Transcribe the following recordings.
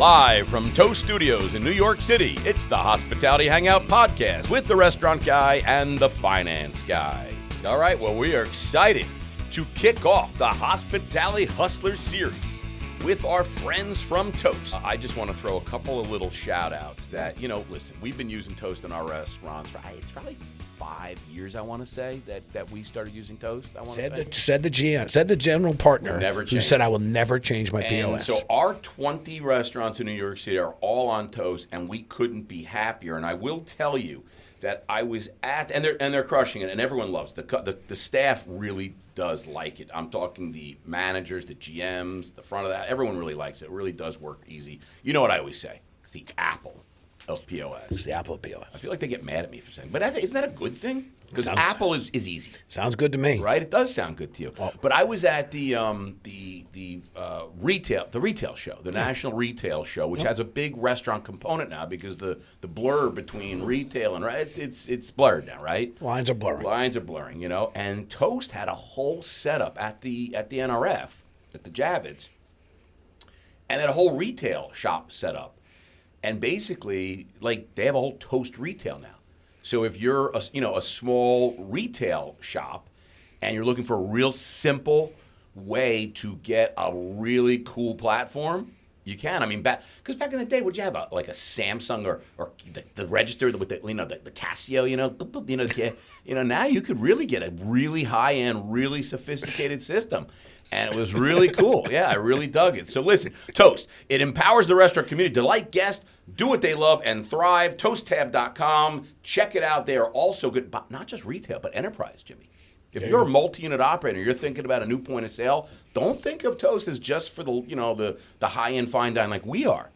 Live from Toast Studios in New York City, it's the Hospitality Hangout Podcast with the restaurant guy and the finance guy. All right, well, we are excited to kick off the Hospitality Hustlers series with our friends from Toast. I just want to throw a couple of little shout-outs that, listen, we've been using Toast in our restaurants for, it's probably 5 years, I want to say, that we started using Toast. Said the GM, said the general partner who said, I will never change my POS. So our 20 restaurants in New York City are all on Toast, and we couldn't be happier. And I will tell you that I was at, and they're crushing it, and everyone loves it. The staff really does like it. I'm talking the managers, the GMs, the front of that. Everyone really likes it. It really does work easy. You know what I always say? It's the Apple of POS. It's the Apple of POS. I feel like they get mad at me for saying, but isn't that a good thing? Because Apple is easy. Sounds good to me, right? It does sound good to you. Well, but I was at the retail show, the National Retail Show, which has a big restaurant component now because the blur between retail and it's blurred now, right? Lines are blurring. And Toast had a whole setup at the NRF, at the Javits, and had a whole retail shop set up. And basically, they have a whole Toast retail now. So if you're a small retail shop and you're looking for a real simple way to get a really cool platform, you can. I mean, because back in the day, would you have a Samsung or the register with the Casio, now you could really get a really high end, really sophisticated system. And it was really cool. Yeah, I really dug it. So listen, Toast, it empowers the restaurant community to delight guests, do what they love, and thrive. ToastTab.com. Check it out. They are also good, but not just retail, but enterprise, Jimmy. If you're a multi-unit operator, you're thinking about a new point of sale, don't think of Toast as just for the high-end fine dine like we are.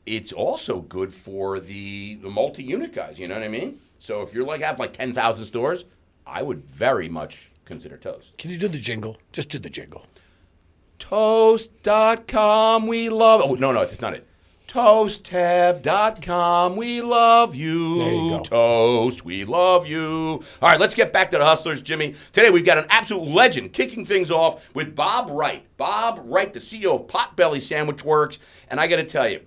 It's also good for the multi-unit guys, you know what I mean? So if you're have 10,000 stores, I would very much consider Toast. Can you do the jingle? Just do the jingle. Toast.com, we love... Oh, no, it's not it. ToastTab.com, we love you. There you go. Toast, we love you. All right, let's get back to the Hustlers, Jimmy. Today we've got an absolute legend kicking things off with Bob Wright. Bob Wright, the CEO of Potbelly Sandwich Works. And I got to tell you,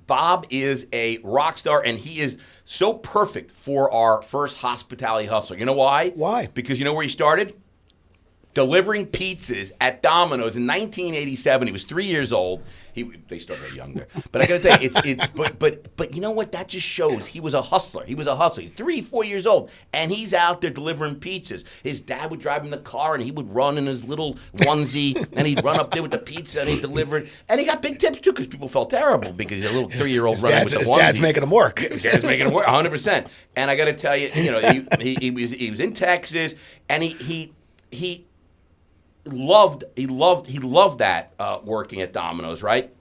Bob is a rock star, and he is so perfect for our first hospitality hustler. You know why? Why? Because you know where he started? Delivering pizzas at Domino's in 1987. He was 3 years old. They started very young there. But I got to tell you, but you know what? That just shows he was a hustler. He was a hustler. 3, 4 years old, and he's out there delivering pizzas. His dad would drive him the car, and he would run in his little onesie, and he'd run up there with the pizza, and he'd deliver it. And he got big tips too, because people felt terrible because he's a little 3-year-old running with the onesie. His dad's making him work. His dad's making him work, 100%. And I got to tell you, he was in Texas, and he loved that working at Domino's, right?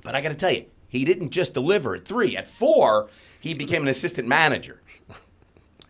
But I got to tell you, he didn't just deliver at 3. At 4, he became an assistant manager.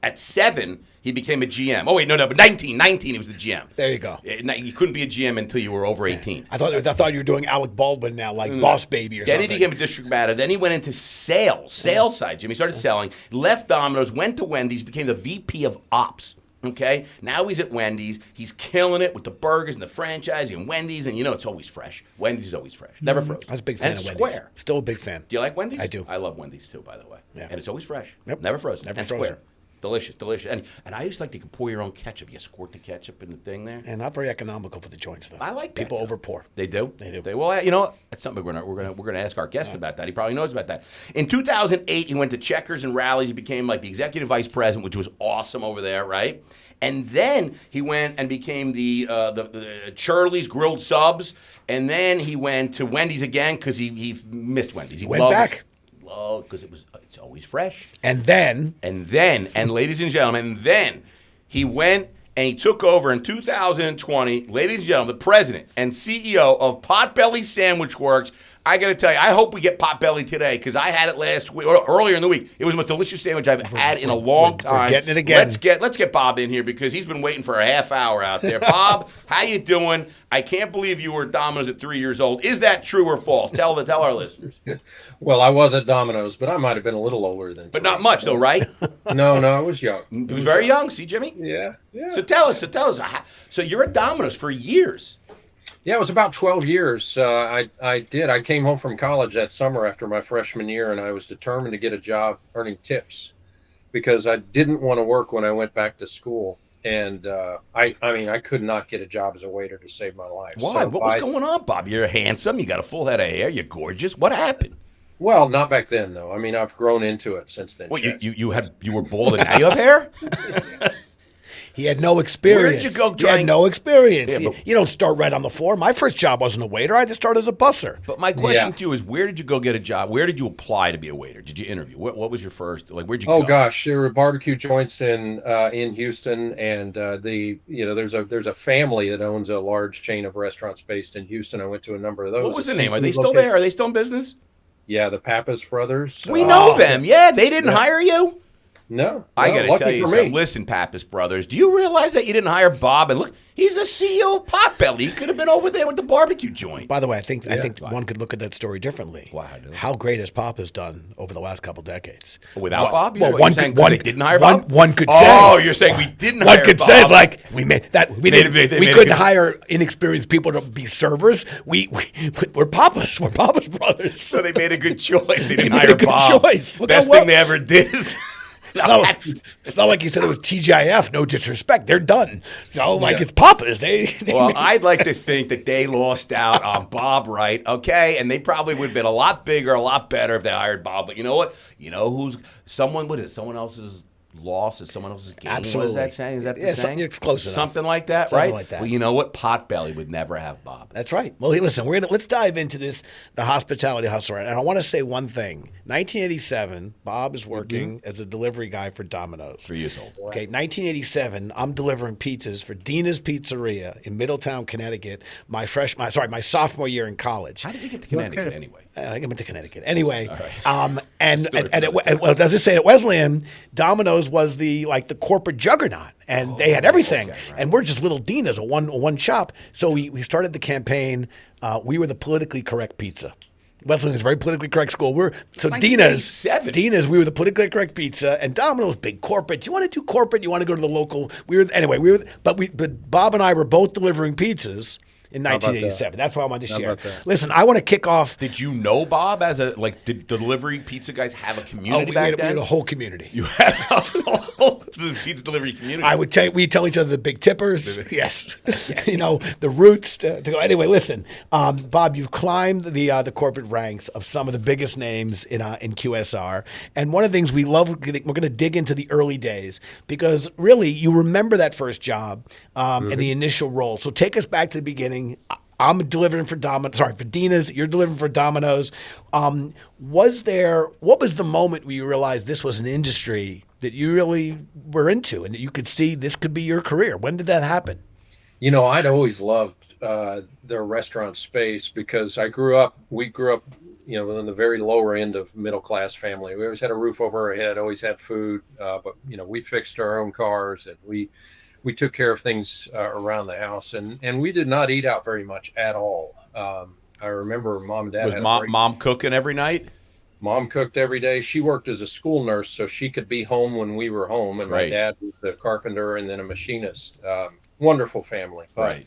At 7, he became a GM. Oh, wait, no, but 19, he was the GM. There you go. You couldn't be a GM until you were over 18. I thought you were doing Alec Baldwin now, Boss Baby or something. Then he became a district manager. Then he went into sales side, Jimmy. Started selling, left Domino's, went to Wendy's, became the VP of Ops. Okay, now he's at Wendy's. He's killing it with the burgers and the franchising and Wendy's, and it's always fresh. Wendy's is always fresh, never frozen. I was a big fan of Wendy's. Square. Still a big fan. Do you like Wendy's? I do. I love Wendy's too, by the way. Yeah. And it's always fresh. Yep. Never frozen. Never and frozen. Square. Delicious. And I used to like to pour your own ketchup. You squirt the ketchup in the thing there. And not very economical for the joints, though. I like that. People overpour. They do? They do. Well, that's something we're gonna ask our guest about that. He probably knows about that. In 2008, he went to Checkers and Rallies. He became the executive vice president, which was awesome over there, right? And then he went and became the Charlie's Grilled Subs. And then he went to Wendy's again because he missed Wendy's. He went back. Because it's always fresh. And then, ladies and gentlemen, he went and he took over in 2020, ladies and gentlemen, the president and CEO of Potbelly Sandwich Works. I got to tell you, I hope we get Potbelly today because I had it last week or earlier in the week. It was the most delicious sandwich I've had in a long time. We're getting it again. Let's get Bob in here because he's been waiting for a half hour out there. Bob, how you doing? I can't believe you were at Domino's at 3 years old. Is that true or false? Tell our listeners. Well, I was at Domino's, but I might have been a little older than. But not much, though, right? No, I was young. It was very young. See, Jimmy? Yeah. So tell us. So you're at Domino's for years. Yeah, it was about 12 years. I came home from college that summer after my freshman year, and I was determined to get a job earning tips because I didn't want to work when I went back to school. And I mean, I could not get a job as a waiter to save my life. Why? So What was going on, Bob? You're handsome. You got a full head of hair. You're gorgeous. What happened? Well, not back then, though. I mean, I've grown into it since then. Well, you were bald and now you have hair? He had no experience. Where did you go He had no experience. Yeah, but, you don't start right on the floor. My first job wasn't a waiter. I just started as a busser. But my question to you is, where did you go get a job? Where did you apply to be a waiter? Did you interview? What was your first? Like, where'd you go? Oh gosh, there were barbecue joints in Houston, and there's a family that owns a large chain of restaurants based in Houston. I went to a number of those. What was the name? Are they still there? Are they still in business? Yeah, the Pappas brothers. We know them. Yeah, they didn't hire you. No, I got to tell you something. Listen, Pappas brothers, do you realize that you didn't hire Bob? And look, he's the CEO of Potbelly. He could have been over there with the barbecue joint. By the way, I think one could look at that story differently. Wow, how great has Pappas done over the last couple decades? Without Bob? One didn't hire Bob? One could say. Oh, you're saying we didn't hire Bob. One could say it's like we couldn't hire inexperienced people to be servers. We're Pappas. We're Pappas brothers. So they made a good choice. They didn't hire Bob. Choice. Best thing they ever did is. It's not like you said it was TGIF, no disrespect. They're done. So, it's Pappas. Well, I'd like to think that they lost out on Bob Wright, okay? And they probably would have been a lot bigger, a lot better if they hired Bob. But you know what? You know who's someone, what is it? Someone else's loss is someone else's gain. Absolutely. What is that saying? Is that the saying? It's close enough. Something like that, something right? Like that. Well, you know what? Potbelly would never have Bob. That's right. Well, listen, let's dive into this, the hospitality hustle. And I want to say one thing. 1987, Bob is working as a delivery guy for Domino's. 3 years old. Okay, 1987, I'm delivering pizzas for Dina's Pizzeria in Middletown, Connecticut. My sophomore year in college. How did you get to Connecticut anyway? I went to Connecticut anyway. All right. I'll just say at Wesleyan, Domino's was the corporate juggernaut, and they had everything. Okay, right. And we're just little Dina's, a one shop. So we started the campaign. We were the politically correct pizza. Wesleyan was a very politically correct school. Dina's, we were the politically correct pizza, and Domino's big corporate. You want to do corporate? You want to go to the local? But Bob and I were both delivering pizzas in 1987. That's what I wanted to share. Listen, I want to kick off. Did you know Bob did delivery pizza guys have a community back then? We had a whole community. You had a whole pizza delivery community. We tell each other the big tippers. Yes. The routes to go. Anyway, listen, Bob, you've climbed the corporate ranks of some of the biggest names in QSR. And one of the things we love, we're going to dig into the early days because really you remember that first job and the initial role. So take us back to the beginning. I'm delivering for Dina's. You're delivering for Domino's. What was the moment where you realized this was an industry that you really were into and that you could see this could be your career? When did that happen? I'd always loved the restaurant space because we grew up, in the very lower end of middle-class family. We always had a roof over our head, always had food, but we fixed our own cars and we took care of things around the house, and we did not eat out very much at all. I remember mom and dad. Was mom cooking every night? Mom cooked every day. She worked as a school nurse, so she could be home when we were home. And my dad was the carpenter and then a machinist. Wonderful family. But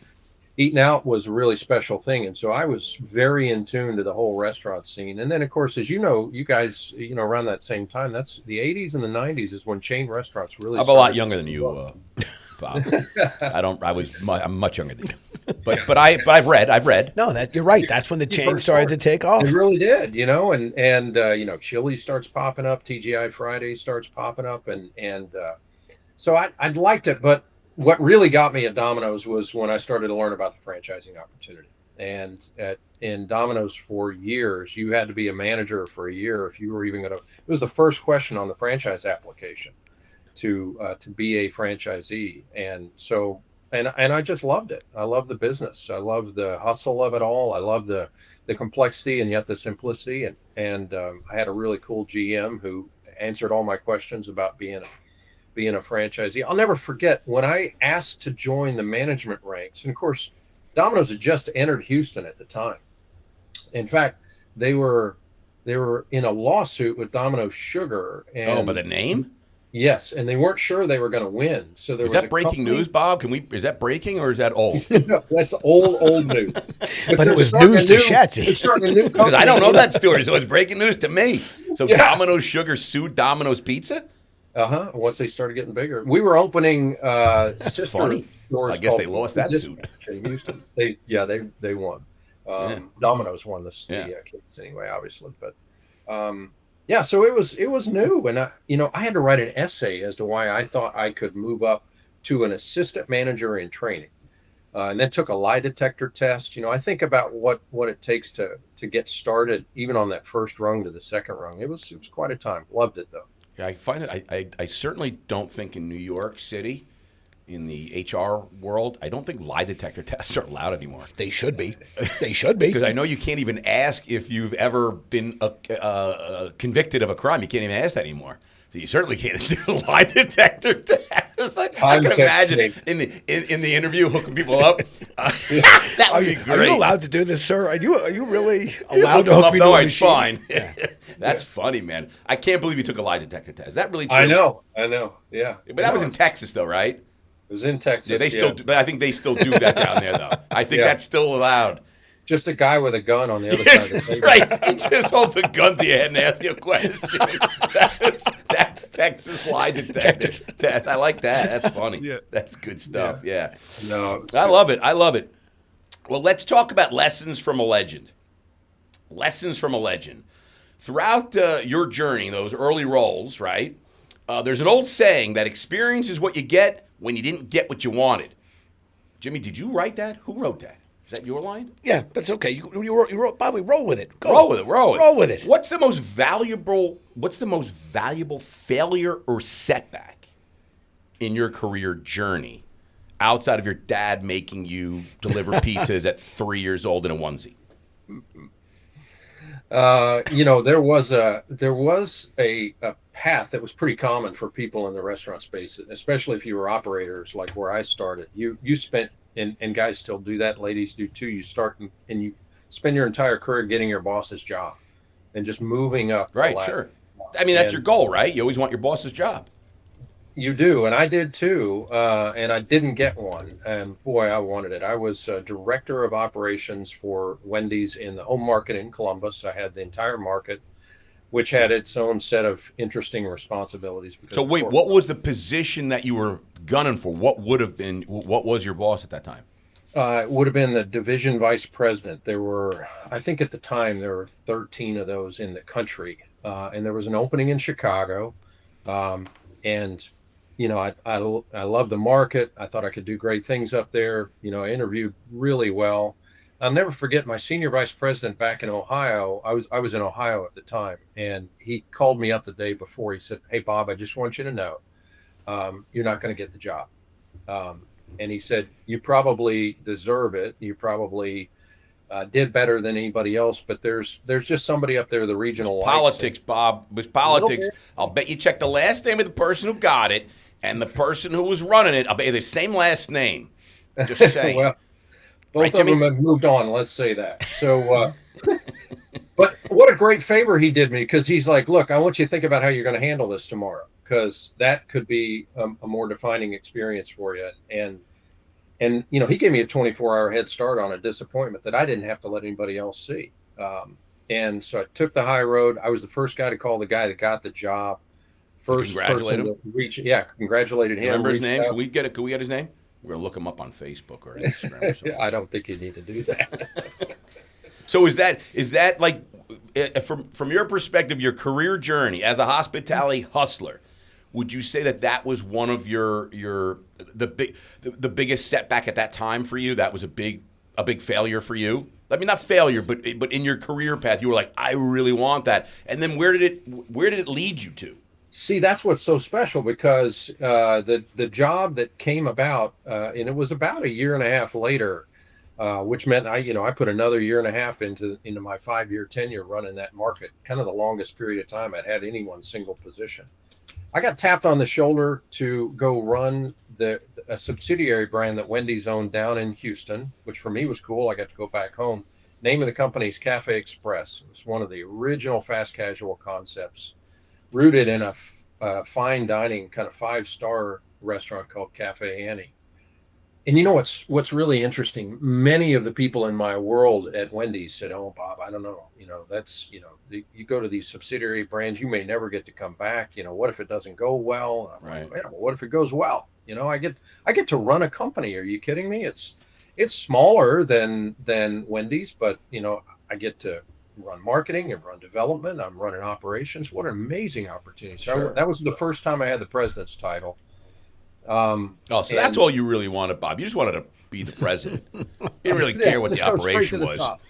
eating out was a really special thing, and so I was very in tune to the whole restaurant scene. And then, of course, as you know, you guys, around that same time, that's the 80s and the 90s is when chain restaurants really. I'm a lot younger than you. Bob. I'm much younger than you, but I've read. No, you're right. That's when the chain started to take off. It really did, and Chili's starts popping up, TGI Fridays starts popping up, and so I'd liked it. But what really got me at Domino's was when I started to learn about the franchising opportunity. And in Domino's for years, you had to be a manager for a year if you were even going to. It was the first question on the franchise application. To be a franchisee, and so and I just loved it. I love the business. I love the hustle of it all. I love the complexity and yet the simplicity. And I had a really cool GM who answered all my questions about being a franchisee. I'll never forget when I asked to join the management ranks, and of course, Domino's had just entered Houston at the time. In fact, they were in a lawsuit with Domino's Sugar. And by the name. Yes, and they weren't sure they were going to win. So there Is was that a breaking company. news, Bob? Is that breaking or is that old? No, that's old news. But it they're was starting news a to new- Shatsy. They're starting a new Because I company. don't know that story, so it's breaking news to me. So Yeah. Domino's Sugar sued Domino's Pizza? Once they started getting bigger, we were opening sister funny. stores. I guess they called lost that Dispatch suit. in Houston. They won. Yeah. Domino's won the Yeah. case anyway, obviously, but yeah. So it was new, and I had to write an essay as to why I thought I could move up to an assistant manager in training. And then took a lie detector test. I think about what it takes to get started, even on that first rung to the second rung. It was quite a time. Loved it though. Yeah, I find it. I certainly don't think in New York City, in the HR world, I don't think lie detector tests are allowed anymore. They should be. They should be. Because I know you can't even ask if you've ever been convicted of a crime. You can't even ask that anymore. So you certainly can't do a lie detector test. I can imagine in the interview hooking people up. That would be great. Are you allowed to do this, sir? Are you really allowed to hook me to a No, it's machine? fine. Yeah. That's funny, man. I can't believe you took a lie detector test. Is that really true? I know. Yeah. But that was in Texas, though, right? It was in Texas. Yeah, they still. But I think they still do that down there, though. I think that's still allowed. Just a guy with a gun on the other side of the table. Right. He just holds a gun to your head and asks you a question. That's Texas lie detector. I like that. That's funny. Yeah. That's good stuff. Yeah. No, I love it. I love it. Well, let's talk about lessons from a legend. Lessons from a legend. Throughout your journey, those early roles, right? There's an old saying that experience is what you get when you didn't get what you wanted. Jimmy, did you write that? Who wrote that? Is that your line? Yeah, that's okay. You wrote, Bobby, roll with it. Go. Roll with it. Roll with it. What's the most valuable failure or setback in your career journey outside of your dad making you deliver pizzas at 3 years old in a onesie? There was a path that was pretty common for people in the restaurant space, especially if you were operators, like where I started. You spent, and guys still do that, ladies do too. You start and you spend your entire career getting your boss's job and just moving up. Right, sure. I mean, that's your goal, right? You always want your boss's job. You do, and I did too, and I didn't get one. And boy, I wanted it. I was director of operations for Wendy's in the home market in Columbus. I had the entire market, which had its own set of interesting responsibilities. So wait, what was the position that you were gunning for? What was your boss at that time? It would have been the division vice president. There were, I think at the time, there were 13 of those in the country, and there was an opening in Chicago, and I love the market. I thought I could do great things up there. I interviewed really well. I'll never forget my senior vice president back in Ohio. I was in Ohio at the time, and he called me up the day before. He said, "Hey, Bob, I just want you to know, you're not going to get the job." And he said, "You probably deserve it. You probably did better than anybody else, but there's just somebody up there, the regional politics, Bob. It was politics. I'll bet you check the last name of the person who got it and the person who was running it. I'll bet you the same last name. Just saying." Well, both of them have moved on, let's say that. So, but what a great favor he did me, because he's like, "Look, I want you to think about how you're going to handle this tomorrow, because that could be a more defining experience for you." And he gave me a 24-hour head start on a disappointment that I didn't have to let anybody else see. And so I took the high road. I was the first guy to call the guy that got the job. First person to reach, congratulated him. Remember his name? Can we get his name? We're gonna look him up on Facebook or Instagram or something. I don't think you need to do that. So is that like, from your perspective, your career journey as a hospitality hustler, would you say that was one of the biggest setback at that time for you? That was a big failure for you? I mean, not failure, but in your career path, you were like, I really want that. And then where did it lead you to? See, that's what's so special, because the job that came about, and it was about a year and a half later, which meant I put another year and a half into my 5-year tenure running that market, kind of the longest period of time I'd had any one single position. I got tapped on the shoulder to go run a subsidiary brand that Wendy's owned down in Houston, which for me was cool. I got to go back home. Name of the company is Cafe Express. It was one of the original fast casual concepts, rooted in a fine dining kind of 5-star restaurant called Cafe Annie. And you know what's really interesting? Many of the people in my world at Wendy's said, "Oh, Bob, I don't know. That's you go to these subsidiary brands, you may never get to come back. What if it doesn't go well?" And I'm Right. like, "Yeah, well, what if it goes well? I get to run a company. Are you kidding me? It's smaller than Wendy's, but I get to run marketing and run development. I'm running operations. What an amazing opportunity!" So Sure. that was the first time I had the president's title. Oh, so that's all you really wanted, Bob. You just wanted to be the president. You didn't really care what just the go straight to operation the was. top.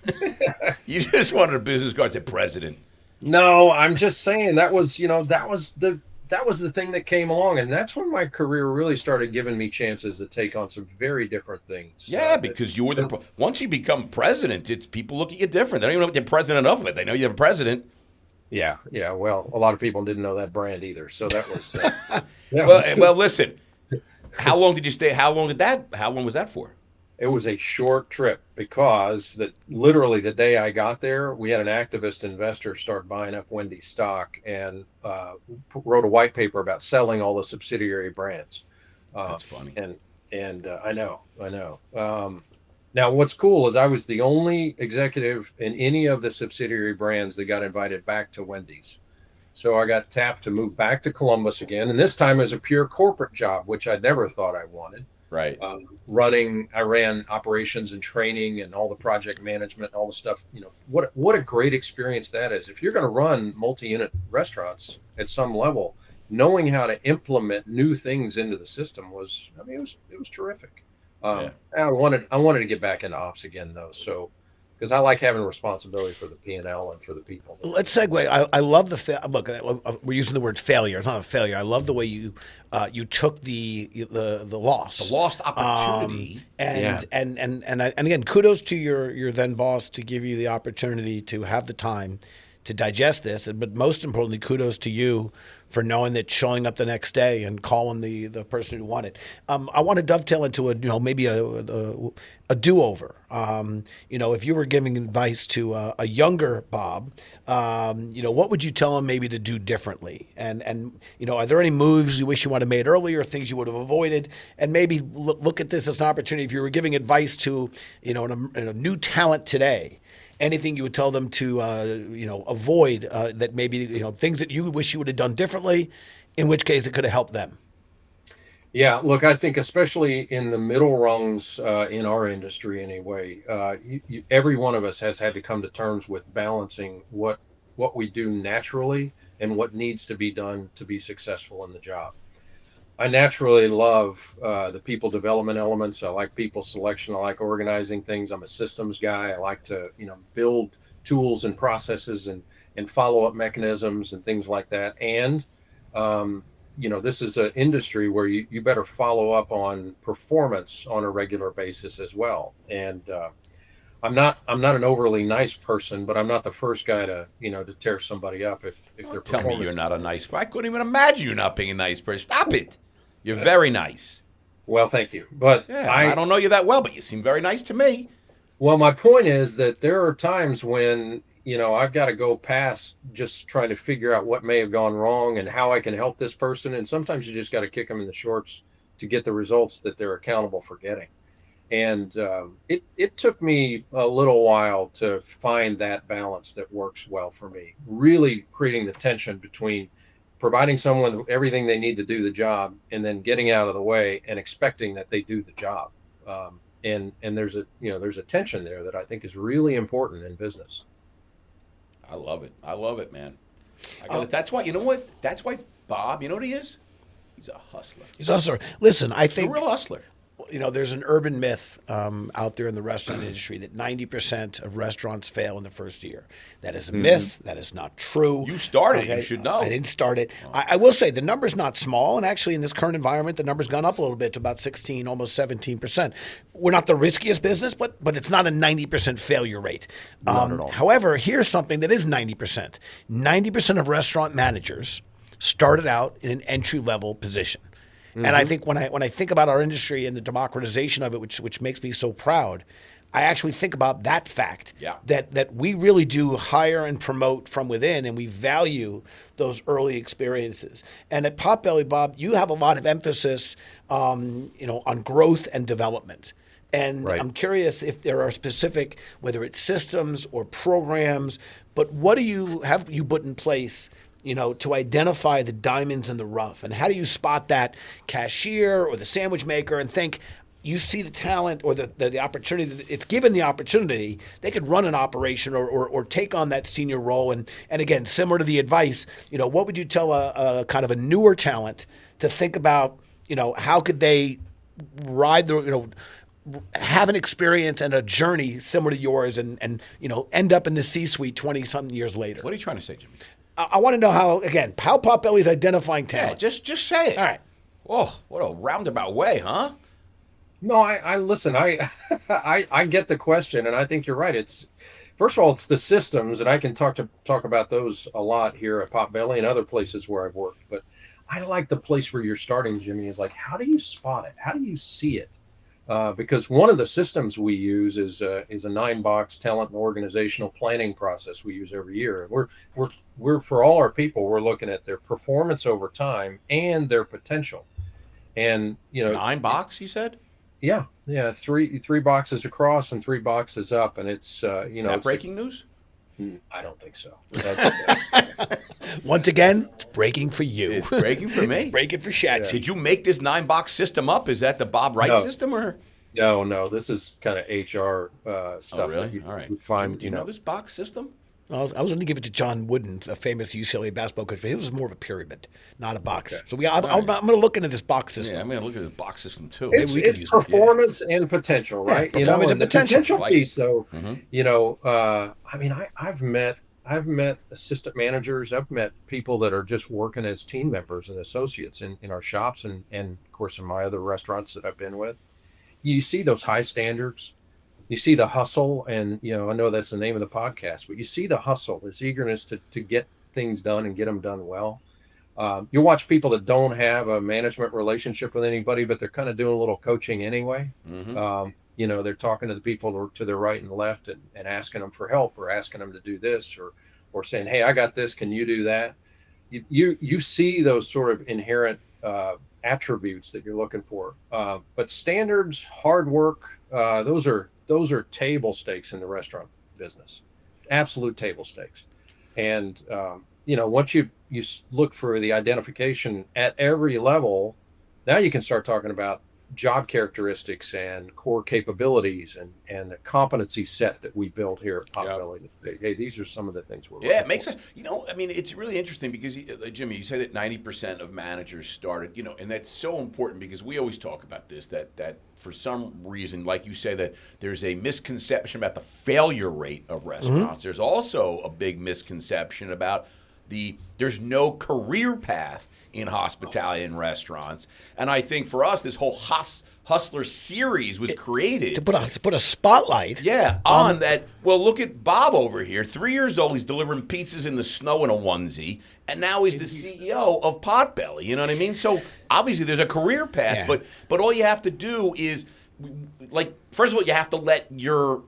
You just wanted a business card that said president. No, I'm just saying that was the thing that came along, and that's when my career really started giving me chances to take on some very different things. Yeah, because you were once you become president, it's people look at you different. They don't even know what you're president of, but they know you're a president. Yeah. Well, a lot of people didn't know that brand either, so that was. Well, listen. How long did you stay? How long was that for? It was a short trip because literally the day I got there, we had an activist investor start buying up Wendy's stock and wrote a white paper about selling all the subsidiary brands. That's funny. And I know. Now, what's cool is I was the only executive in any of the subsidiary brands that got invited back to Wendy's. So I got tapped to move back to Columbus again, and this time as a pure corporate job, which I never thought I wanted. Right. I ran operations and training and all the project management, all the stuff. What a great experience that is. If you're going to run multi-unit restaurants at some level, knowing how to implement new things into the system it was terrific. Yeah. I wanted to get back into ops again though, so because I like having responsibility for the P&L and for the people. Let's segue. I love the look. We're using the word failure. It's not a failure. I love the way you took the loss, The lost opportunity. and again, kudos to your then boss to give you the opportunity to have the time to digest this. But most importantly, kudos to you for knowing that, showing up the next day and calling the person who won it. I want to dovetail into maybe a do-over. If you were giving advice to a younger Bob, what would you tell him maybe to do differently? And are there any moves you wish you would have made earlier, things you would have avoided? And maybe look at this as an opportunity. If you were giving advice to a new talent today, anything you would tell them to avoid, that maybe things that you wish you would have done differently, in which case it could have helped them? Yeah, look, I think especially in the middle rungs in our industry anyway, every one of us has had to come to terms with balancing what we do naturally and what needs to be done to be successful in the job. I naturally love the people development elements. I like people selection. I like organizing things. I'm a systems guy. I like to, build tools and processes and follow-up mechanisms and things like that. And, this is an industry where you better follow up on performance on a regular basis as well. And I'm not an overly nice person, but I'm not the first guy to tear somebody up if they're Tell me you're not a nice person. I couldn't even imagine you not being a nice person. Stop it. You're very nice. Well, thank you. But yeah, I don't know you that well, but you seem very nice to me. Well, my point is that there are times when, I've got to go past just trying to figure out what may have gone wrong and how I can help this person. And sometimes you just got to kick them in the shorts to get the results that they're accountable for getting. And it took me a little while to find that balance that works well for me, really creating the tension between providing someone with everything they need to do the job and then getting out of the way and expecting that they do the job. And there's a tension there that I think is really important in business. I love it, man. That's why, you know what? That's why Bob, you know what he is? He's a hustler. He's a hustler. Listen, I think He's a real hustler. There's an urban myth out there in the restaurant industry that 90% of restaurants fail in the first year. That is a myth. That is not true. You started it. You should know. I didn't start it. I will say the number's not small, and actually in this current environment, the number's gone up a little bit to about 16, almost 17%. We're not the riskiest business, but it's not a 90% failure rate. Not at all. However, here's something that is 90%. 90% of restaurant managers started out in an entry-level position. And I think when I think about our industry and the democratization of it, which makes me so proud, I actually think about that fact, that we really do hire and promote from within, and we value those early experiences. And at Potbelly, Bob, you have a lot of emphasis, on growth and development. And I'm curious if there are specific, whether it's systems or programs, but what do you put in place, to identify the diamonds in the rough? And how do you spot that cashier or the sandwich maker and think, you see the talent or the opportunity, if given the opportunity, they could run an operation or take on that senior role. And again, similar to the advice, what would you tell a kind of a newer talent to think about, how could they ride have an experience and a journey similar to yours and end up in the C-suite 20-something years later? What are you trying to say, Jimmy? I want to know how Potbelly is identifying talent. Yeah, just say it. All right. Oh, what a roundabout way, huh? No, I listen. I get the question, and I think you're right. It's first of all, it's the systems, and I can talk about those a lot here at Potbelly and other places where I've worked. But I like the place where you're starting, Jimmy. Is like, how do you spot it? How do you see it? Because one of the systems we use is a 9-box talent and organizational planning process we use every year. And we're for all our people, we're looking at their performance over time and their potential. And 9-box, you said? Yeah. Three boxes across and 3 boxes up, and it's Is that breaking news? I don't think so. Once again, it's breaking for you. It's breaking for me. It's breaking for Shatsy. Did you make this 9-box system up? Is that the Bob Wright system, or? No. This is kind of HR stuff. Oh, really? That you All right. would find. Do you know this box system? I was going to give it to John Wooden, a famous UCLA basketball coach, but it was more of a pyramid, not a box. Okay. So I'm going to look into this box system. Yeah, I'm going to look at the box system too. It's performance and potential, right? Performance and the potential piece, though. I've met assistant managers. I've met people that are just working as team members and associates in our shops, and of course in my other restaurants that I've been with. You see those high standards. You see the hustle, and I know that's the name of the podcast, but you see the hustle, this eagerness to get things done and get them done well. You watch people that don't have a management relationship with anybody, but they're kind of doing a little coaching anyway. They're talking to the people to their right and left and asking them for help, or asking them to do this, or saying, hey, I got this, can you do that? You see those sort of inherent attributes that you're looking for. But standards, hard work, those are table stakes in the restaurant business, absolute table stakes. And, once you look for the identification at every level, now you can start talking about job characteristics and core capabilities and the competency set that we build here at Potbelly. Hey, these are some of the things we're looking it makes for. sense. It's really interesting because, Jimmy, you said that 90% of managers started, and that's so important because we always talk about this, that for some reason, like you say, that there's a misconception about the failure rate of restaurants. There's also a big misconception about there's no career path in hospitality and restaurants. And I think for us, this whole Hustler series was created to put a spotlight on that. Well, look at Bob over here, 3 years old. He's delivering pizzas in the snow in a onesie, and now he's the CEO of Potbelly. You know what I mean? So obviously there's a career path, but all you have to do is, first of all, you have to let the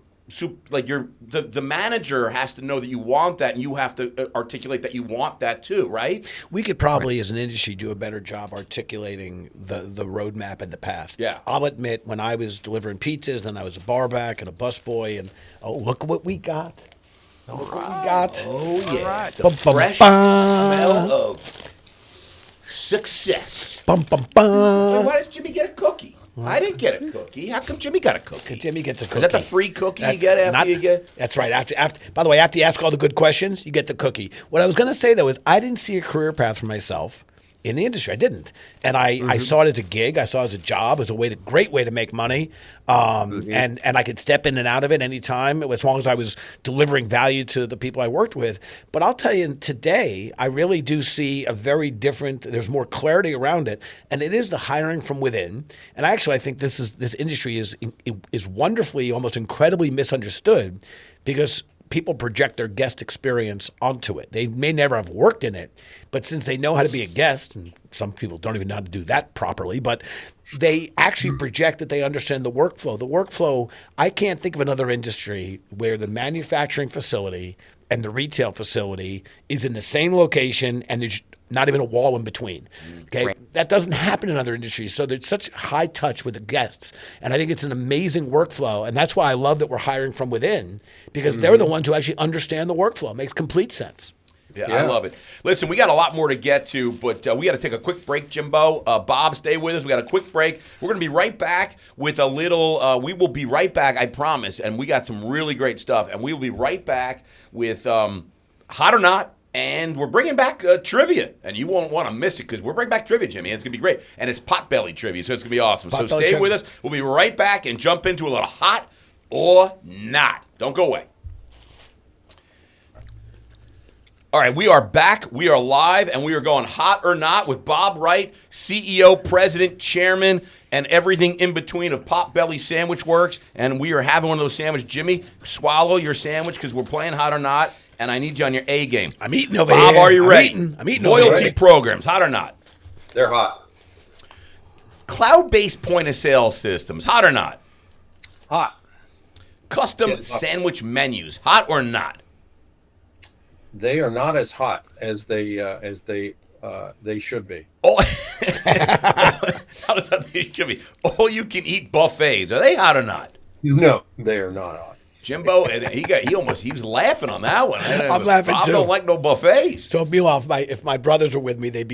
manager has to know that you want that, and you have to articulate that you want that too, right? We could probably, as an industry, do a better job articulating the roadmap and the path. Yeah. I'll admit, when I was delivering pizzas, then I was a barback and a busboy, and look what we got. Look what we got. Oh, yeah. Right. The fresh smell of success. Bum, bum, bum. Why did Jimmy get a cookie? I didn't get a cookie. How come Jimmy got a cookie? Jimmy gets a cookie. Is that the free cookie you get after you get? That's right. After, by the way, after you ask all the good questions, you get the cookie. What I was going to say, though, is I didn't see a career path for myself in the industry. I didn't. And I saw it as a gig. I saw it as a job. It was a great way to make money. And I could step in and out of it anytime, as long as I was delivering value to the people I worked with. But I'll tell you, today, I really do see a very different, there's more clarity around it. And it is the hiring from within. And actually, I think this industry is wonderfully, almost incredibly misunderstood, because people project their guest experience onto it. They may never have worked in it, but since they know how to be a guest, and some people don't even know how to do that properly, but they actually project that they understand the workflow. The workflow, I can't think of another industry where the manufacturing facility and the retail facility is in the same location and there's not even a wall in between. Okay, right. That doesn't happen in other industries. So there's such high touch with the guests, and I think it's an amazing workflow. And that's why I love that we're hiring from within, because they're the ones who actually understand the workflow. It makes complete sense. Yeah, I love it. Listen, we got a lot more to get to, but we got to take a quick break, Jimbo. Bob, stay with us. We got a quick break. We're going to be right back with a little. We will be right back, I promise. And we got some really great stuff. And we will be right back with Hot or Not. And we're bringing back trivia, and you won't want to miss it because we're bringing back trivia, Jimmy, and it's going to be great. And it's Potbelly trivia, so it's going to be awesome. So stay with us. We'll be right back and jump into a little Hot or Not. Don't go away. All right, we are back. We are live, and we are going Hot or Not with Bob Wright, CEO, President, Chairman, and everything in between of Potbelly Sandwich Works. And we are having one of those sandwiches. Jimmy, swallow your sandwich because we're playing Hot or Not. And I need you on your A game. I'm eating over Bob, here. Bob, are you ready? I'm eating Loyalty programs, hot or not? They're hot. Cloud-based point-of-sale systems, hot or not? Hot. Custom sandwich menus, hot or not? They are not as hot as they should be. Oh, how does that they should be? All-you-can-eat buffets, are they hot or not? No, they are not hot. Jimbo, he was laughing on that one. I'm laughing Bob too. Don't like no buffets. So meanwhile, if my brothers were with me, they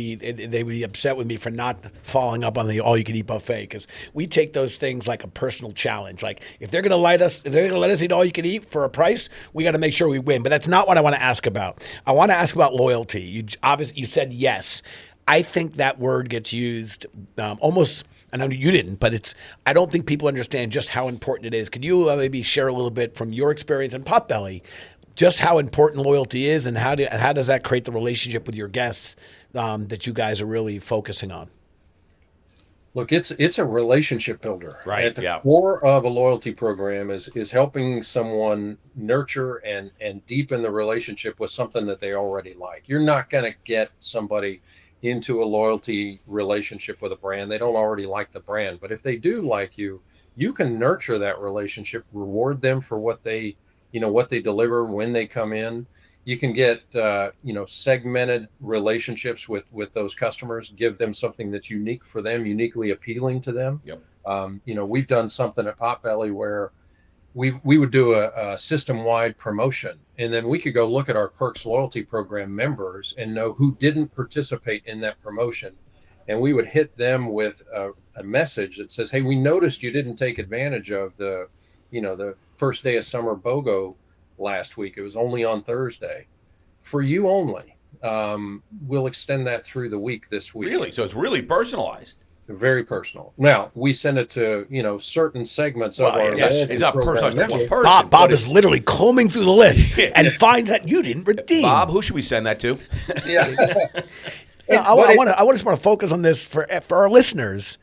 would be upset with me for not following up on the all-you-can-eat buffet, because we take those things like a personal challenge. Like if they're gonna let us eat all-you-can-eat for a price, we got to make sure we win. But that's not what I want to ask about. I want to ask about loyalty. You said yes. I think that word gets used almost. I know you didn't, but I don't think people understand just how important it is. Could you maybe share a little bit from your experience in Potbelly, just how important loyalty is, and how does that create the relationship with your guests that you guys are really focusing on? Look, it's a relationship builder. Right. At the core of a loyalty program is helping someone nurture and deepen the relationship with something that they already like. You're not going to get somebody into a loyalty relationship with a brand they don't already like the brand, but if they do like you, you can nurture that relationship, reward them for what they deliver when they come in. You can get segmented relationships with those customers, give them something that's unique for them, uniquely appealing to them. Yep. We've done something at Potbelly where we would do a system-wide promotion, and then we could go look at our Perks loyalty program members and know who didn't participate in that promotion. And we would hit them with a message that says, hey, we noticed you didn't take advantage of the first day of summer BOGO last week. It was only on Thursday. For you only. We'll extend that through the week this week. Really? So it's really personalized. Very personal. Now we send it to certain segments of our. Yes, it's not personalized to one person. Bob is literally combing through the list and finds that you didn't redeem. Bob, who should we send that to? Yeah. I just want to focus on this for our listeners.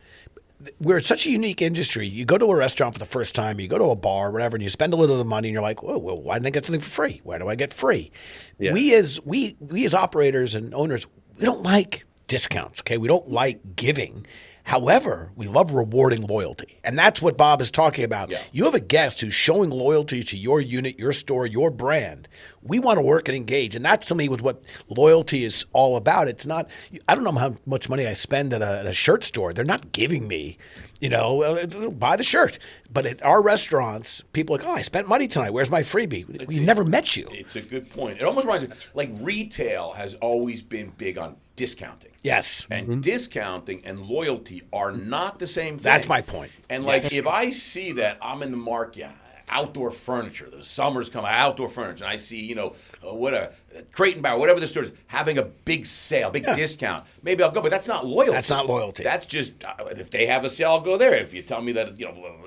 We're such a unique industry. You go to a restaurant for the first time, you go to a bar, or whatever, and you spend a little of the money, and you're like, "Whoa, well, why didn't I get something for free? Why do I get free?" Yeah. We as operators and owners, we don't like discounts. Okay, we don't like giving. However, we love rewarding loyalty. And that's what Bob is talking about. Yeah. You have a guest who's showing loyalty to your unit, your store, your brand. We want to work and engage. And that, to me, was what loyalty is all about. It's not, I don't know how much money I spend at a shirt store. They're not giving me, buy the shirt. But at our restaurants, people are like, oh, I spent money tonight. Where's my freebie? We never met you. It's a good point. It almost reminds me, like retail has always been big on discounting. Yes. And discounting and loyalty are not the same thing. That's my point. And if I see that I'm in the market, outdoor furniture, the summer's coming, outdoor furniture, and I see, Crate and Barrel, whatever the store is, having a big sale, big discount, maybe I'll go, but that's not loyalty. That's not loyalty. That's just, if they have a sale, I'll go there. If you tell me that,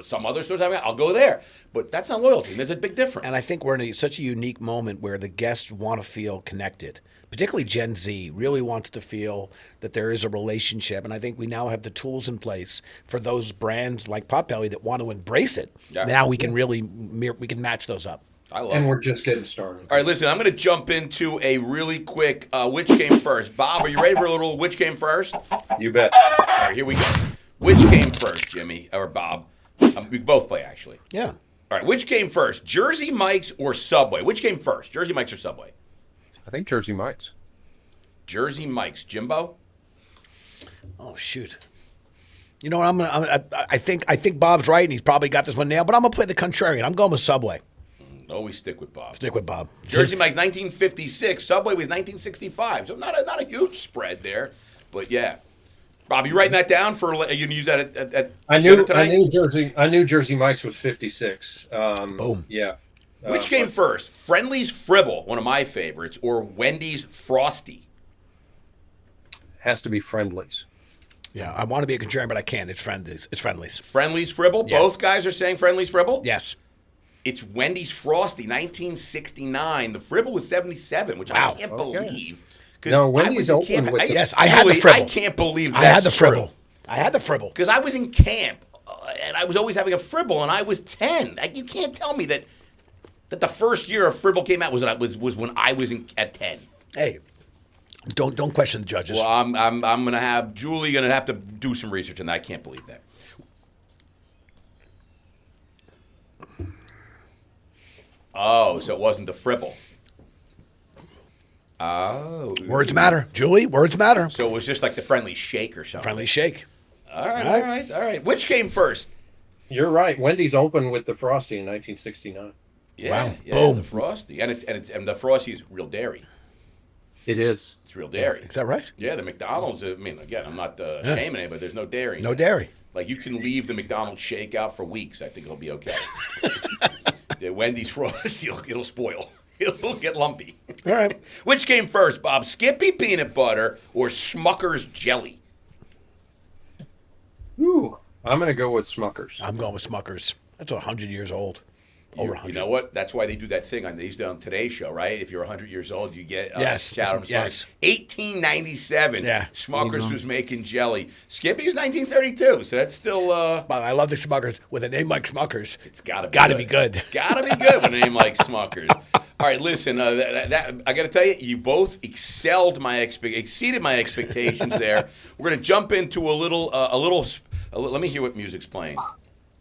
some other stores have it, I'll go there. But that's not loyalty. There's a big difference. And I think we're in such a unique moment where the guests want to feel connected. Particularly Gen Z really wants to feel that there is a relationship. And I think we now have the tools in place for those brands like Potbelly that want to embrace it. Yeah. Now we can we can match those up. I love And it. we're just getting started. All right, listen, I'm going to jump into a really quick which came first. Bob, are you ready for a little which came first? You bet. All right, here we go. Which came first, Jimmy or Bob? We both play, actually. Yeah. All right, which came first, Jersey Mike's or Subway? Which came first, Jersey Mike's or Subway? I think Jersey Mike's. Jersey Mike's. Jimbo? Oh shoot. You know what? I think Bob's right, and he's probably got this one nailed. But I'm gonna play the contrarian. I'm going with Subway. Always stick with Bob. Stick with Bob. Jersey Mike's 1956. Subway was 1965. So not a huge spread there, but yeah. Bob, you writing that down for you can use that at I knew Jersey Mike's was 56. Boom. Yeah. Which came first, Friendly's Fribble, one of my favorites, or Wendy's Frosty? Has to be Friendly's. Yeah, I want to be a contrarian, but I can't. It's Friendly's. It's Friendly's. Friendly's Fribble. Yeah. Both guys are saying Friendly's Fribble. Yes. It's Wendy's Frosty, 1969. The Fribble was 77, which I can't believe. No, Wendy's opened with Yes, I had the Fribble. I can't believe that's I had the true. Fribble. I had the Fribble. Because I was in camp, and I was always having a Fribble, and I was 10. You can't tell me that the first year a Fribble came out was when I was at 10. Hey, don't question the judges. Well, I'm gonna have Julie gonna have to do some research on that. I can't believe that. Oh, so it wasn't the Fribble. Oh. Words matter, Julie. Words matter. So it was just like the Friendly Shake or something. Friendly shake. All right. Which came first? You're right. Wendy's opened with the Frosty in 1969. Yeah, Wow. yeah, Boom. the Frosty, and the Frosty is real dairy. It is. It's real dairy. Is that right? Yeah, the McDonald's. I mean, again, I'm not shaming it, but there's no dairy. No dairy. Like you can leave the McDonald's shake out for weeks. I think it'll be okay. The Wendy's Frosty, it'll spoil. It'll get lumpy. All right. Which came first, Bob? Skippy peanut butter or Smucker's jelly? Ooh, I'm going to go with Smucker's. I'm going with Smucker's. That's 100 years old. Over 100. You know what? That's why they do that thing they used to do on Today's Show, right? If you're 100 years old, you get Yes, shout out to yes. Smucker's. 1897. Yeah. Smucker's was making jelly. Skippy's 1932, so that's still. But I love the Smucker's. With a name like Smucker's, It's gotta be good. It's gotta be good with a name like Smucker's. All right, listen. I got to tell you, you both exceeded my expectations there. We're gonna jump into a little. Let me hear what music's playing.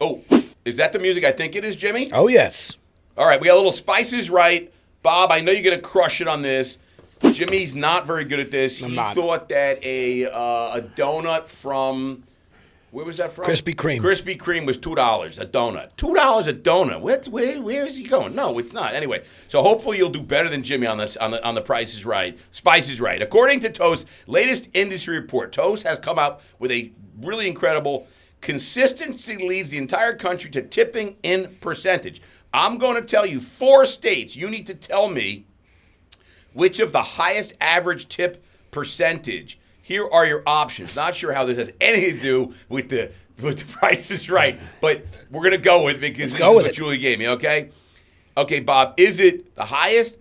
Oh, is that the music I think it is, Jimmy? Oh, yes. All right, we got a little Spice is Right. Bob, I know you're going to crush it on this. Jimmy's not very good at this. He thought that a donut from, where was that from? Krispy Kreme. Krispy Kreme was $2 a donut. $2 a donut. Where is he going? No, it's not. Anyway, so hopefully you'll do better than Jimmy on this on the Price is Right. Spice is Right. According to Toast, latest industry report, Toast has come out with a really incredible consistency leads the entire country to tipping in percentage. I'm going to tell you 4 states. You need to tell me which of the highest average tip percentage. Here are your options. Not sure how this has anything to do with the Price is Right, but we're going to go with it because this is what Julie gave me, okay? Okay, Bob, is it the highest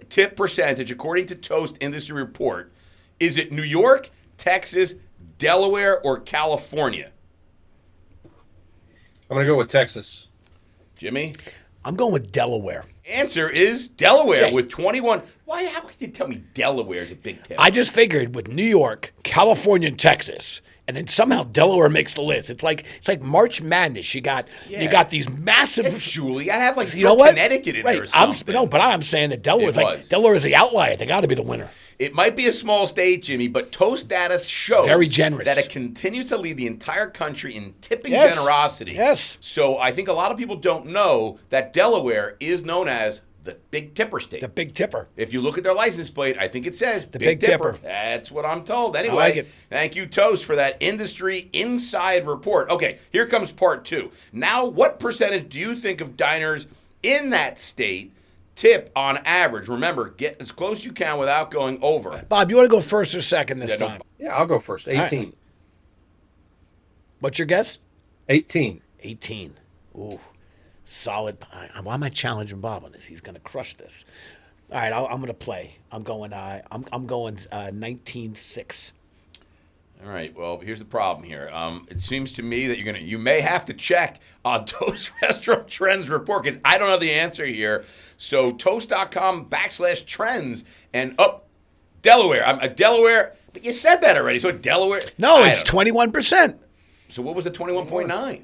tip percentage according to Toast Industry Report? Is it New York, Texas, Delaware, or California? I'm going to go with Texas. Jimmy? I'm going with Delaware. Answer is Delaware with 21. Why? How could you tell me Delaware is a big tip? I just figured with New York, California, and Texas, and then somehow Delaware makes the list. It's like March Madness. You got these massive. It's Julie, I'd have like you know what? Connecticut in there or something. But I'm saying that Delaware is the outlier. They got to be the winner. It might be a small state, Jimmy, but Toast data shows very generous that it continues to lead the entire country in tipping generosity. Yes. So I think a lot of people don't know that Delaware is known as the Big Tipper state. The Big Tipper. If you look at their license plate, I think it says the Big Tipper. That's what I'm told. Anyway, I like it. Thank you, Toast, for that industry inside report. Okay, here comes part 2. Now, what percentage do you think of diners in that state tip on average? Remember, get as close as you can without going over. Bob, you want to go first or second this time? Yeah, I'll go first. 18. Right. What's your guess? 18. 18. Ooh, solid. Why am I challenging Bob on this? He's going to crush this. All right, I'm going to play. I'm going 19.6. All right. Well, here's the problem here. It seems to me that you may have to check on Toast Restaurant Trends report because I don't have the answer here. So toast.com/trends and Delaware. I'm a Delaware, but you said that already. So Delaware. No, it's 21%. So what was the 21.9?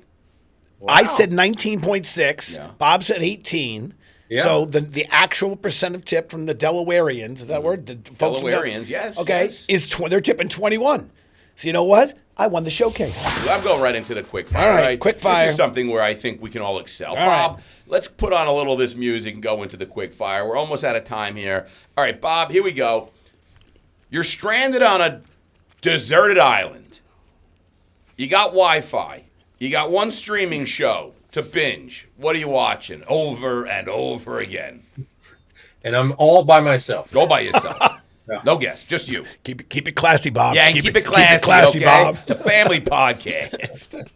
Wow. I said 19.6. Yeah. Bob said 18. Yeah. So the actual percent of tip from the Delawareans, is that word? The folks from Delawareans, yes. Okay, yes. they're tipping 21. So you know what? I won the showcase. I'm going right into the quick fire. All right, quick fire. This is something where I think we can all excel. All Bob, right. let's put on a little of this music and go into the quick fire. We're almost out of time here. All right, Bob, here we go. You're stranded on a deserted island. You got Wi-Fi. You got one streaming show to binge. What are you watching over and over again? And I'm all by myself. Go by yourself. Yeah. No guess, just you. Keep it classy, Bob. Yeah, and keep it classy, Keep it classy, okay? Bob. It's a family podcast.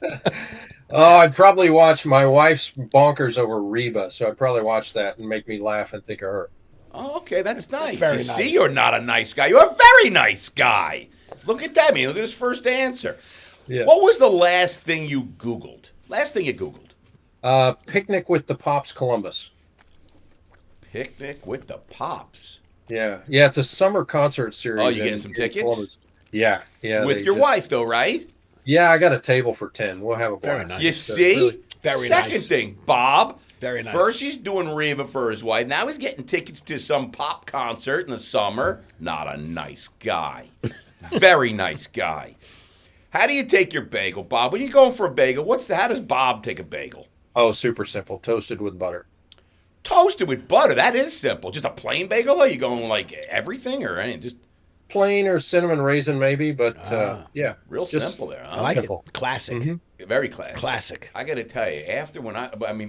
Oh, I'd probably watch my wife's bonkers over Reba, so I'd probably watch that and make me laugh and think of her. Oh, okay, that's nice. Very you nice. see, you're not a nice guy. You're a very nice guy. Look at that, man. Look at his first answer. Yeah. What was the last thing you Googled? Last thing you Googled? Picnic with the Pops Columbus. Picnic with the Pops. Yeah, it's a summer concert series. Oh, you getting some tickets? Columbus. Yeah. With your wife, though, right? Yeah, I got a table for 10. We'll have a Very blast. nice. You So see? really- Very Second nice. thing, Bob. Very nice. First, he's doing Reba for his wife. Now he's getting tickets to some pop concert in the summer. Not a nice guy. Very nice guy. How do you take your bagel, Bob? When you're going for a bagel, how does Bob take a bagel? Oh, super simple. Toasted with butter. Toasted with butter. That is simple. Just a plain bagel? Are you going like everything or anything? Just Plain or cinnamon raisin, maybe, but yeah. real just simple there. I Huh? like Simple. it. Classic. Mhm. Very classic. Classic. I got to tell you,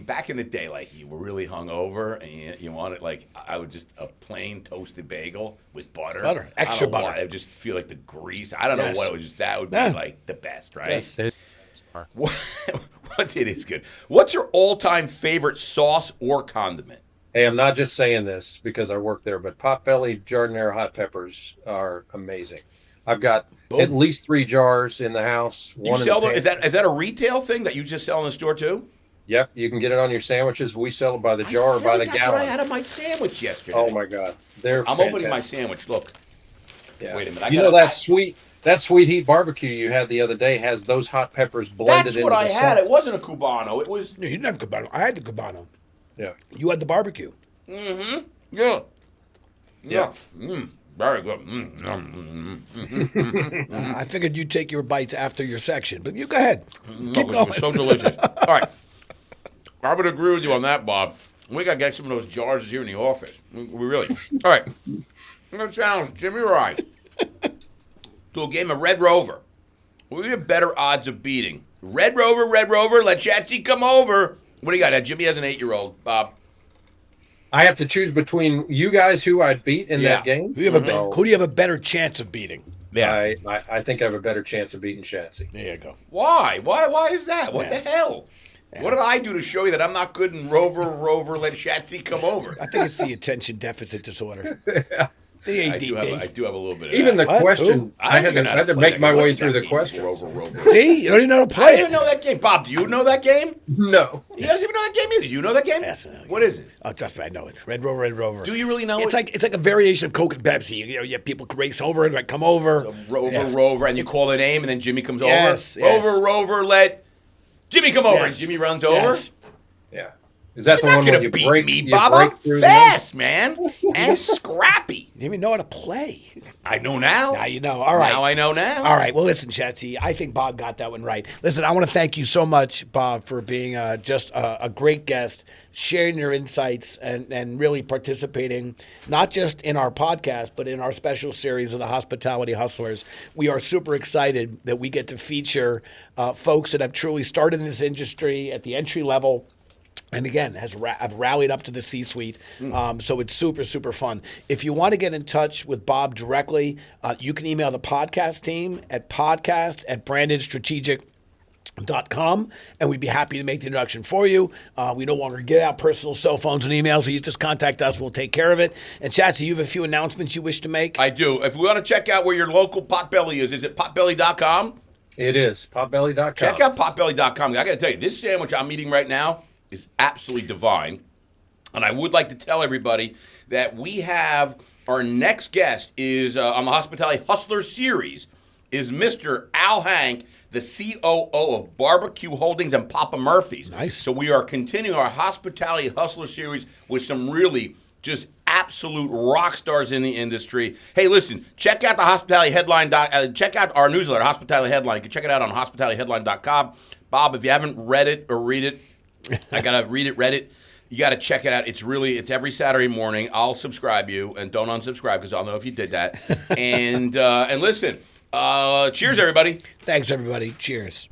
back in the day, like you were really hungover and you wanted I would just a plain toasted bagel with butter. Butter. I Extra don't know butter. why, I just feel like the grease. I don't Yes. know what it was. That would be Yeah. like the best, right? Yes. It is good. What's your all-time favorite sauce or condiment? Hey, I'm not just saying this because I work there, but Potbelly Jardinera hot peppers are amazing. I've got Boom. at least 3 jars in the house. You One in sell the them? Is that a retail thing that you just sell in the store too? Yep, you can get it on your sandwiches. We sell it by the jar or by the That's gallon. what I had on my sandwich yesterday. Oh my God, they're I'm fantastic. opening my sandwich. Look. Yeah. Wait a minute, I You gotta- know that sweet heat barbecue you had the other day has those hot peppers blended That's into what I the had. sauce. It wasn't a Cubano. It was. No, you didn't have Cubano. I had the Cubano. Yeah. You had the barbecue. Mm-hmm. Yeah. Yeah. Yeah. Very good. I figured you'd take your bites after your section, but you go ahead. No, Keep it going. was so delicious. All right. I would agree with you on that, Bob. We got to get some of those jars here in the office. We really. All right. I'm going to challenge Jimmy Wright to a game of Red Rover. What are your better odds of beating? Red Rover, let Chatsy come over. What do you got? Jimmy has an 8-year-old, Bob. I have to choose between you guys who I'd beat in that game. Who do you have a better chance of beating? I think I have a better chance of beating Chansey. There you go. Why? Why is that? What Yeah. the hell? Yeah. What did I do to show you that I'm not good in Rover, let Shatsy come over? I think it's the attention deficit disorder. The I ADD. do have a little bit of Even that. the What? question, Who? I had to make my way through the question. Rover. See? You don't even know how to I play didn't it. know that game. Bob, do you know that game? No. He doesn't even know that game either. You know that game? Yes, I know. What is it? Oh, trust me, I know it. Red Rover. Do you really know It's it? like a variation of Coke and Pepsi. You know, people race over it, like come over. Rover, and you call a name, and then Jimmy comes Yes, over. yes. Rover, let Jimmy come over, Yes. and Jimmy runs over. Yes. Yeah. Is that You're the not one gonna where you beat break me, you Bob. break I'm through fast, man, and scrappy. You didn't even know how to play. I know now. Now you know. All right. Now I know now. All right. Well, listen, Chatsy, I think Bob got that one right. Listen, I want to thank you so much, Bob, for being just a great guest, sharing your insights and really participating, not just in our podcast, but in our special series of the Hospitality Hustlers. We are super excited that we get to feature folks that have truly started in this industry at the entry level. And again, have rallied up to the C-suite. So it's super, super fun. If you want to get in touch with Bob directly, you can email the podcast team at podcast@brandedstrategic.com. .com, and we'd be happy to make the introduction for you. We no longer give out personal cell phones and emails, so you just contact us. We'll take care of it. And Chatsy, you have a few announcements you wish to make? I do. If we want to check out where your local Potbelly is it potbelly.com? It is, potbelly.com. Check out potbelly.com. I got to tell you, this sandwich I'm eating right now is absolutely divine. And I would like to tell everybody that we have our next guest is on the Hospitality Hustler series is Mr. Al Hank, the COO of Barbecue Holdings and Papa Murphy's. Nice. So we are continuing our Hospitality Hustler series with some really just absolute rock stars in the industry. Hey, listen, check out the Hospitality Headline. Check out our newsletter, Hospitality Headline. You can check it out on hospitalityheadline.com. Bob, if you haven't read it or read it, I got to read it. You got to check it out. It's every Saturday morning. I'll subscribe you, and don't unsubscribe because I'll know if you did that. And listen, cheers, everybody. Thanks, everybody. Cheers.